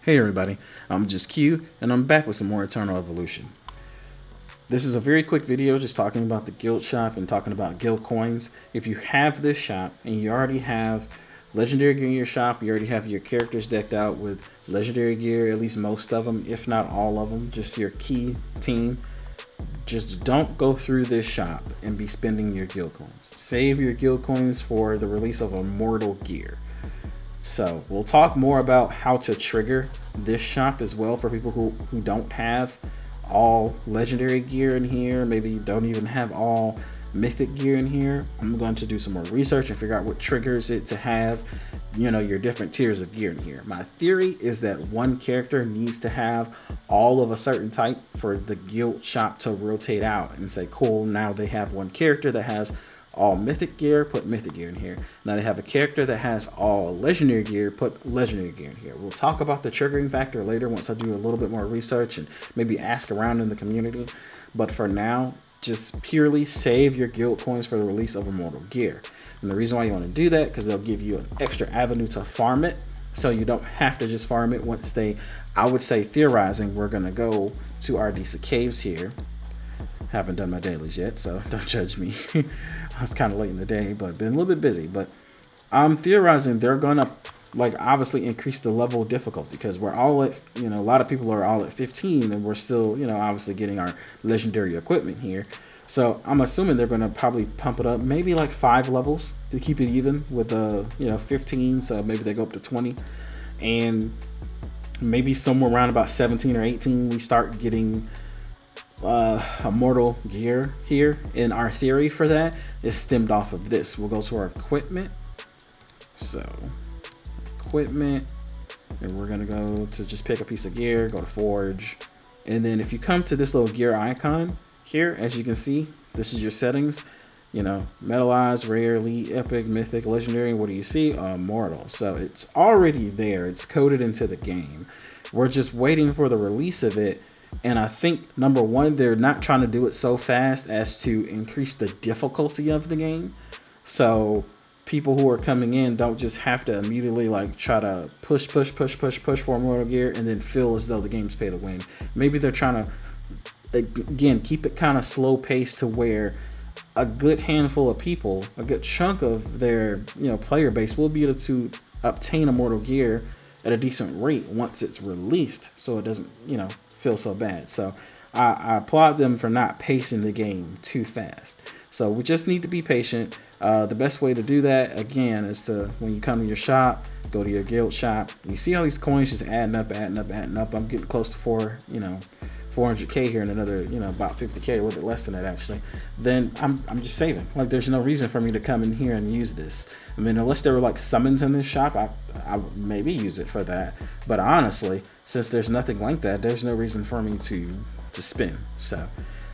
Hey everybody, I'm just Q, and I'm back with some more Eternal Evolution. This is a very quick video just talking about the guild shop and talking about guild coins. If you have this shop and you already have legendary gear in your shop, you already have your characters decked out with legendary gear, at least most of them, if not all of them, just your key team, just don't go through this shop and be spending your guild coins. Save your guild coins for the release of Immortal Gear. So we'll talk more about how to trigger this shop as well for people who don't have all legendary gear in here, maybe don't even have all mythic gear in here. I'm going to do some more research and figure out what triggers it to have, you know, your different tiers of gear in here. My theory is that one character needs to have all of a certain type for the guild shop to rotate out and say, cool, now they have one character that has all mythic gear, put mythic gear in here. Now they have a character that has all legendary gear, put legendary gear in here. We'll talk about the triggering factor later once I do a little bit more research and maybe ask around in the community. But for now, just purely save your guild coins for the release of Immortal Gear. And the reason why you want to do that, because they'll give you an extra avenue to farm it, so you don't have to just farm it once they, I would say, theorizing, we're going to go to our decent caves here. Haven't done my dailies yet, so don't judge me. I was kind of late in the day, but been a little bit busy. But I'm theorizing they're gonna, like, obviously increase the level of difficulty, because we're all at, you know, a lot of people are all at 15 and we're still, you know, obviously getting our legendary equipment here. So I'm assuming they're gonna probably pump it up maybe like 5 levels to keep it even with the, you know, 15. So maybe they go up to 20, and maybe somewhere around about 17 or 18 we start getting Immortal Gear here. And our theory for that is stemmed off of this. We'll go to our equipment. So equipment, and we're gonna go to just pick a piece of gear, go to forge, and then if you come to this little gear icon here, as you can see, this is your settings. You know, metallized, rare, elite, epic, mythic, legendary. What do you see? Immortal. So it's already there. It's coded into the game. We're just waiting for the release of it. And I think, number one, they're not trying to do it so fast as to increase the difficulty of the game. So people who are coming in don't just have to immediately like try to push for Immortal Gear and then feel as though the game's pay to win. Maybe they're trying to, again, keep it kind of slow paced to where a good handful of people, a good chunk of their, you know, player base will be able to obtain Immortal Gear at a decent rate once it's released, so it doesn't, you know, feel so bad. So I applaud them for not pacing the game too fast. So we just need to be patient. The best way to do that, again, is to, when you come to your shop, go to your guild shop. You see all these coins just adding up. I'm getting close to 400k here, and another, you know, about 50k, a little bit less than that actually. Then I'm just saving. Like, there's no reason for me to come in here and use this. I mean, unless there were like summons in this shop, I would maybe use it for that. But honestly, since there's nothing like that, there's no reason for me to spend. So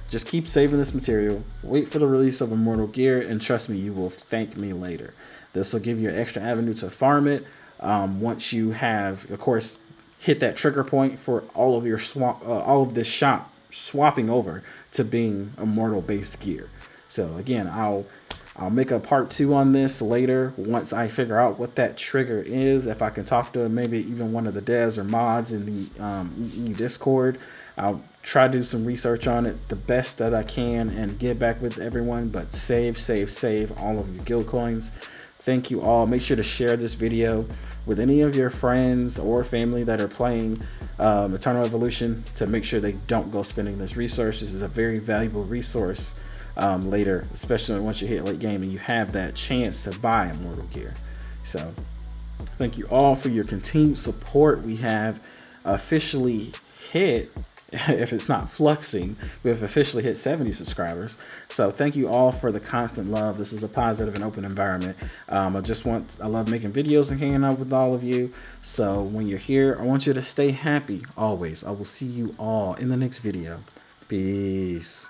just keep saving this material, wait for the release of Immortal Gear, and trust me, you will thank me later. This will give you an extra avenue to farm it. Once you have, of course, hit that trigger point for all of your all of this shop swapping over to being Immortal based gear. So again, I'll make a part 2 on this later once I figure out what that trigger is. If I can talk to maybe even one of the devs or mods in the EE Discord, I'll try to do some research on it the best that I can and get back with everyone. But save all of your guild coins. Thank you all. Make sure to share this video with any of your friends or family that are playing Eternal Evolution, to make sure they don't go spending this resource. This is a very valuable resource later, especially once you hit late game and you have that chance to buy Immortal Gear. So thank you all for your continued support. We have officially hit, if it's not fluxing, we have officially hit 70 subscribers. So thank you all for the constant love. This is a positive and open environment. I love making videos and hanging out with all of you. So when you're here, I want you to stay happy always. I will see you all in the next video. Peace.